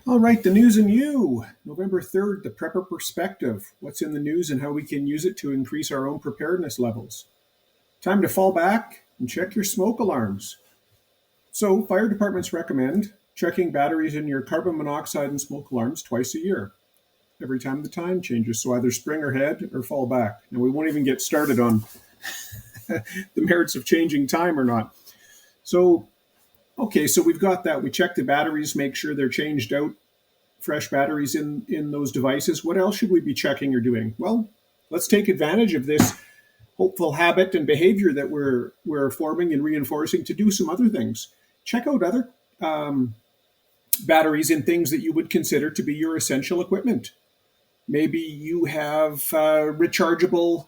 All right, the news and you. November 3rd, the prepper perspective. What's in the news and how we can use it to increase our own preparedness levels. Time to fall back and check your smoke alarms. So, fire departments recommend checking batteries in your carbon monoxide and smoke alarms twice a year, every time the time changes. So, either spring ahead or fall back. And we won't even get started on the merits of changing time or not. So, okay, so we've got that. We check the batteries, make sure they're changed out, fresh batteries in those devices. What else should we be checking or doing? Well, let's take advantage of this hopeful habit and behavior that we're forming and reinforcing to do some other things. Check out other batteries in things that you would consider to be your essential equipment. Maybe you have a rechargeable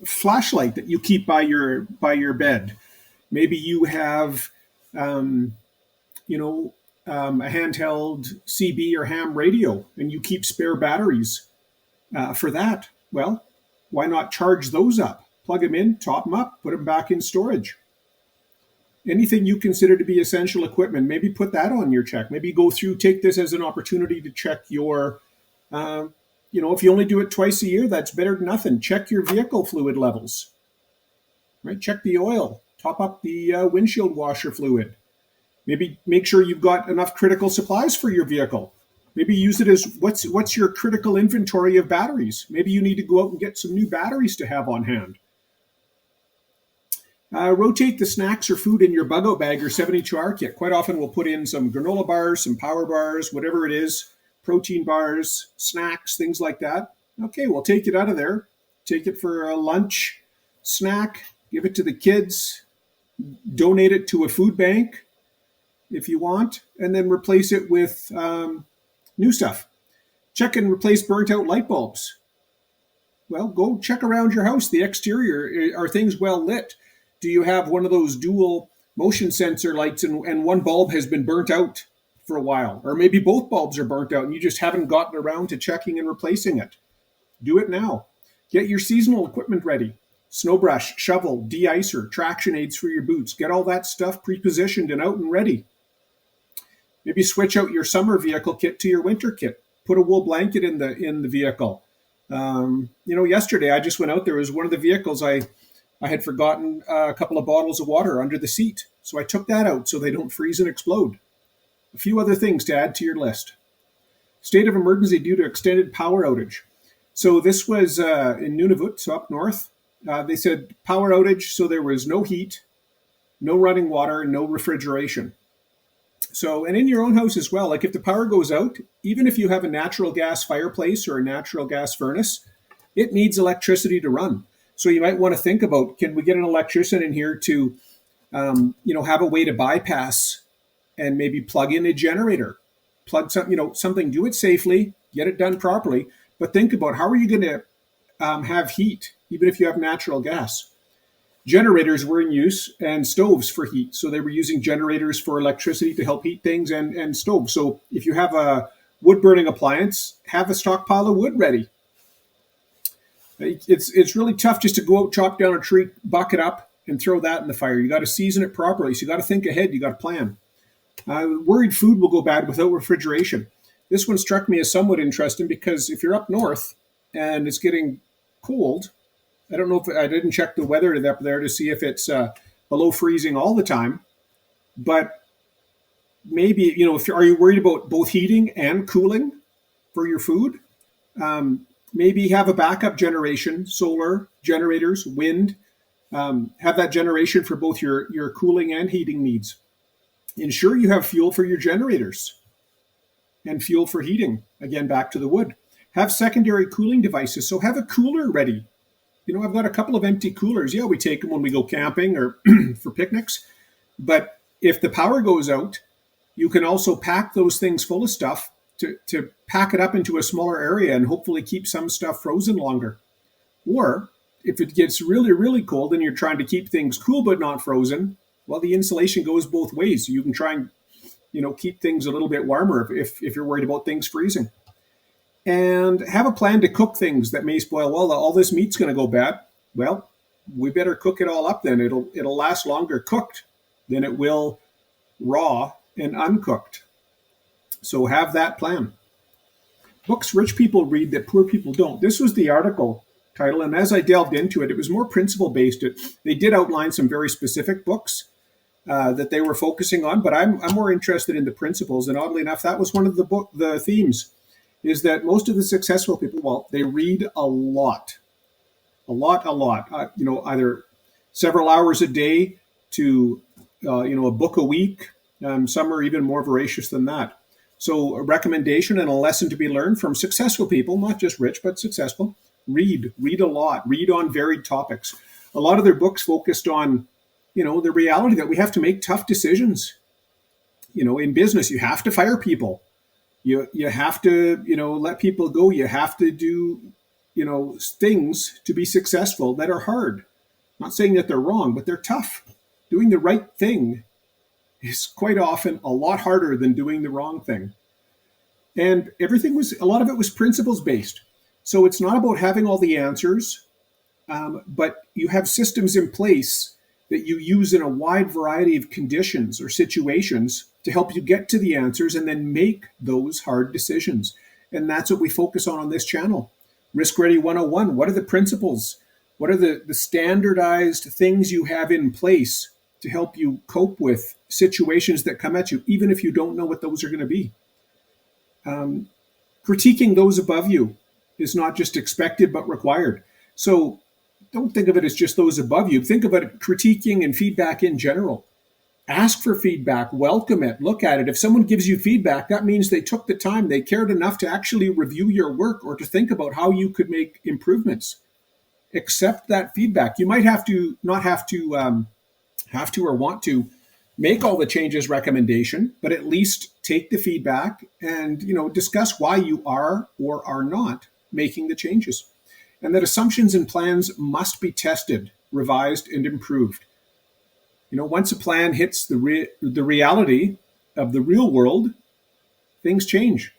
flashlight that you keep by your bed. Maybe you have, a handheld CB or ham radio, and you keep spare batteries for that. Well, why not charge those up? Plug them in, top them up, put them back in storage. Anything you consider to be essential equipment, maybe put that on your check. Maybe go through, take this as an opportunity to check your, if you only do it twice a year, that's better than nothing. Check your vehicle fluid levels, right? Check the oil, top up the windshield washer fluid. Maybe make sure you've got enough critical supplies for your vehicle. Maybe use it as what's your critical inventory of batteries. Maybe you need to go out and get some new batteries to have on hand. Rotate the snacks or food in your bug-out bag or 72-hour kit. Quite often we'll put in some granola bars, some power bars, whatever it is, protein bars, snacks, things like that. Okay, we'll take it out of there. Take it for a lunch snack, give it to the kids, donate it to a food bank if you want, and then replace it with new stuff. Check and replace burnt out light bulbs. Well, go check around your house. The exterior, are things well lit? Do you have one of those dual motion sensor lights and one bulb has been burnt out for a while? Or maybe both bulbs are burnt out and you just haven't gotten around to checking and replacing it. Do it now. Get your seasonal equipment ready. Snow brush, shovel, de-icer, traction aids for your boots. Get all that stuff pre-positioned and out and ready. Maybe switch out your summer vehicle kit to your winter kit. Put a wool blanket in the vehicle. Yesterday I just went out. There was one of the vehicles I had forgotten a couple of bottles of water under the seat. So I took that out so they don't freeze and explode. A few other things to add to your list. State of emergency due to extended power outage. So this was in Nunavut, so up north. They said power outage, so there was no heat, no running water, no refrigeration. So, and in your own house as well, like if the power goes out, even if you have a natural gas fireplace or a natural gas furnace, it needs electricity to run. So you might want to think about, can we get an electrician in here to, have a way to bypass and maybe plug in a generator, plug something, do it safely, get it done properly. But think about how are you going to have heat, even if you have natural gas? Generators were in use and stoves for heat. So they were using generators for electricity to help heat things and stoves. So if you have a wood burning appliance, have a stockpile of wood ready. It's really tough just to go out, chop down a tree, buck it up, and throw that in the fire. You got to season it properly. So you got to think ahead. You got to plan. Worried food will go bad without refrigeration. This one struck me as somewhat interesting because if you're up north and it's getting cold, I don't know if I didn't check the weather up there to see if it's below freezing all the time, but maybe, are you worried about both heating and cooling for your food? Maybe have a backup generation, solar generators, wind, have that generation for both your cooling and heating needs. Ensure you have fuel for your generators and fuel for heating. Again, back to the wood. Have secondary cooling devices. So have a cooler ready. I've got a couple of empty coolers. Yeah, we take them when we go camping or for picnics. But if the power goes out, you can also pack those things full of stuff to pack it up into a smaller area and hopefully keep some stuff frozen longer. Or if it gets really, really cold and you're trying to keep things cool but not frozen, well, the insulation goes both ways. So you can try and, keep things a little bit warmer if you're worried about things freezing. And have a plan to cook things that may spoil. Well, all this meat's going to go bad. Well, we better cook it all up then. It'll last longer cooked than it will raw and uncooked. So have that plan. Books rich people read that poor people don't. This was the article title, and as I delved into it, it was more principle based. They did outline some very specific books that they were focusing on, but I'm more interested in the principles. And oddly enough, that was one of the themes, is that most of the successful people, well, they read a lot, a lot. Either several hours a day to a book a week. Some are even more voracious than that. So a recommendation and a lesson to be learned from successful people, not just rich, but successful. Read a lot, read on varied topics. A lot of their books focused on, the reality that we have to make tough decisions. In business, you have to fire people. You have to, let people go. You have to do, things to be successful that are hard. I'm not saying that they're wrong, but they're tough. Doing the right thing is quite often a lot harder than doing the wrong thing. And a lot of it was principles based. So it's not about having all the answers, but you have systems in place that you use in a wide variety of conditions or situations to help you get to the answers and then make those hard decisions. And that's what we focus on this channel. Risk Ready 101. What are the principles? What are the standardized things you have in place to help you cope with situations that come at you, even if you don't know what those are going to be? Critiquing those above you is not just expected, but required. So don't think of it as just those above you. Think of it critiquing and feedback in general. Ask for feedback, welcome it, look at it. If someone gives you feedback, that means they took the time, they cared enough to actually review your work or to think about how you could make improvements. Accept that feedback. You might not have to or want to make all the changes recommendation, but at least take the feedback and discuss why you are or are not making the changes. And that assumptions and plans must be tested, revised, and improved. Once a plan hits the reality of the real world, things change.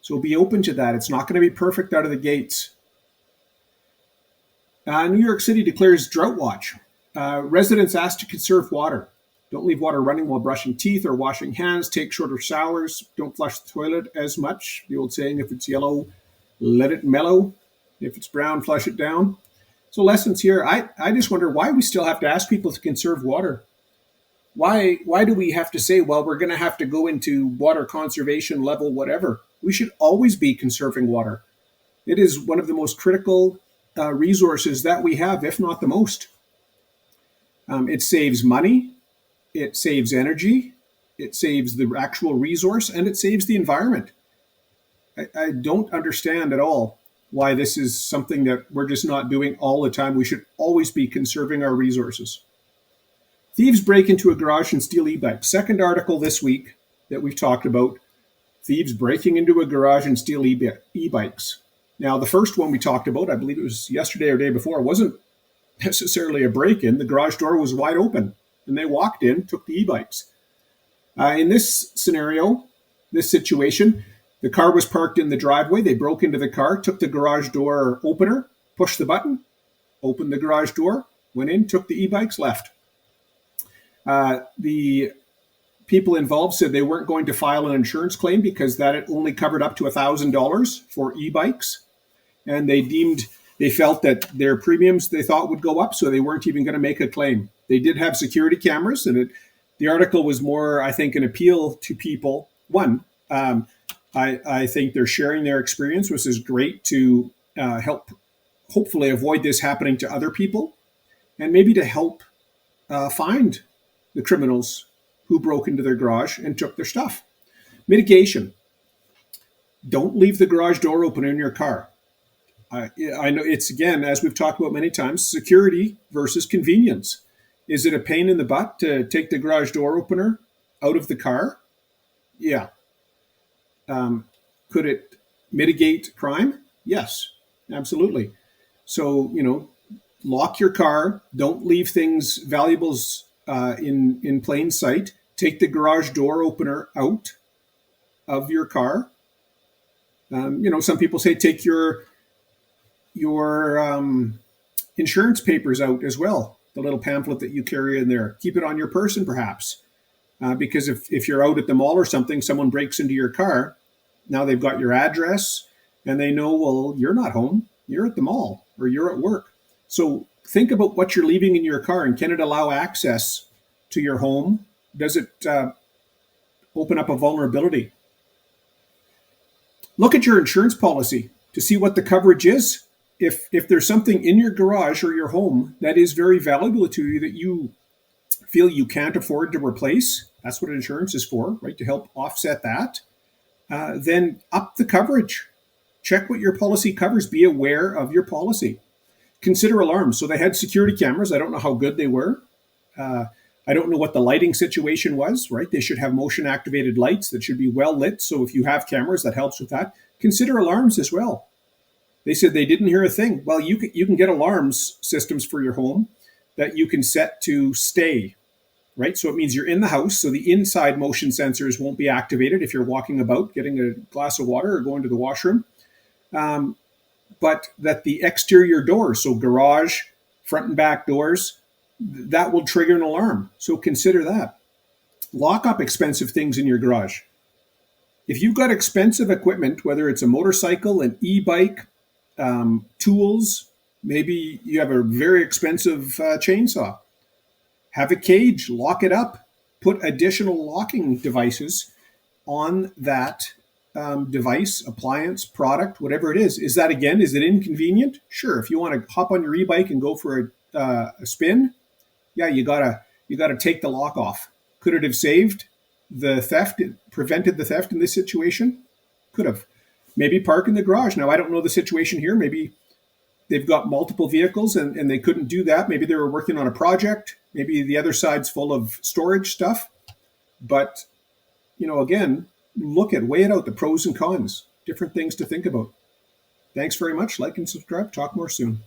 So be open to that. It's not going to be perfect out of the gates. New York City declares drought watch. Residents asked to conserve water. Don't leave water running while brushing teeth or washing hands. Take shorter showers. Don't flush the toilet as much. The old saying, if it's yellow, let it mellow. If it's brown, flush it down. So lessons here. I just wonder why we still have to ask people to conserve water. Why do we have to say, well, we're going to have to go into water conservation level, whatever? We should always be conserving water. It is one of the most critical resources that we have, if not the most. It saves money. It saves energy. It saves the actual resource, and it saves the environment. I don't understand at all why this is something that we're just not doing all the time. We should always be conserving our resources. Thieves break into a garage and steal e-bikes. Second article this week that we've talked about. Thieves breaking into a garage and steal e-bikes. Now, the first one we talked about, I believe it was yesterday or day before, wasn't necessarily a break-in. The garage door was wide open, and they walked in, took the e-bikes. In this scenario, this situation, the car was parked in the driveway. They broke into the car, took the garage door opener, pushed the button, opened the garage door, went in, took the e-bikes, left. The people involved said they weren't going to file an insurance claim because that only covered up to $1,000 for e-bikes. And they felt that their premiums they thought would go up, so they weren't even going to make a claim. They did have security cameras, and the article was more, I think, an appeal to people. One, I think they're sharing their experience, which is great to help hopefully avoid this happening to other people, and maybe to help find the criminals who broke into their garage and took their stuff. Mitigation. Don't leave the garage door open in your car. I know it's, again, as we've talked about many times, security versus convenience. Is it a pain in the butt to take the garage door opener out of the car? Yeah. Could it mitigate crime? Yes, absolutely. So, lock your car. Don't leave things, valuables in plain sight. Take the garage door opener out of your car. Some people say take your insurance papers out as well. The little pamphlet that you carry in there. Keep it on your person, perhaps. because if you're out at the mall or something, someone breaks into your car. Now they've got your address and they know, well, you're not home, you're at the mall or you're at work. So think about what you're leaving in your car, and can it allow access to your home? Does it open up a vulnerability? Look at your insurance policy to see what the coverage is. If there's something in your garage or your home that is very valuable to you that you feel you can't afford to replace, that's what insurance is for, right? To help offset that. Then up the coverage. Check what your policy covers. Be aware of your policy. Consider alarms. So they had security cameras. I don't know how good they were. I don't know what the lighting situation was, right? They should have motion activated lights that should be well lit. So if you have cameras, that helps with that. Consider alarms as well. They said they didn't hear a thing. Well, you can get alarms systems for your home that you can set to stay, right? So it means you're in the house, so the inside motion sensors won't be activated if you're walking about, getting a glass of water or going to the washroom. But that the exterior doors, so garage, front and back doors, that will trigger an alarm. So consider that. Lock up expensive things in your garage. If you've got expensive equipment, whether it's a motorcycle, an e-bike, tools, maybe you have a very expensive chainsaw, have a cage, lock it up, put additional locking devices on that device, appliance, product, whatever it is. Is it inconvenient? Sure. If you want to hop on your e-bike and go for a spin, yeah, you gotta take the lock off. Could it have saved the theft, prevented the theft in this situation? Could have. Maybe park in the garage. Now, I don't know the situation here. Maybe they've got multiple vehicles and they couldn't do that. Maybe they were working on a project. Maybe the other side's full of storage stuff. But, again, weigh it out, the pros and cons, different things to think about. Thanks very much. Like and subscribe. Talk more soon.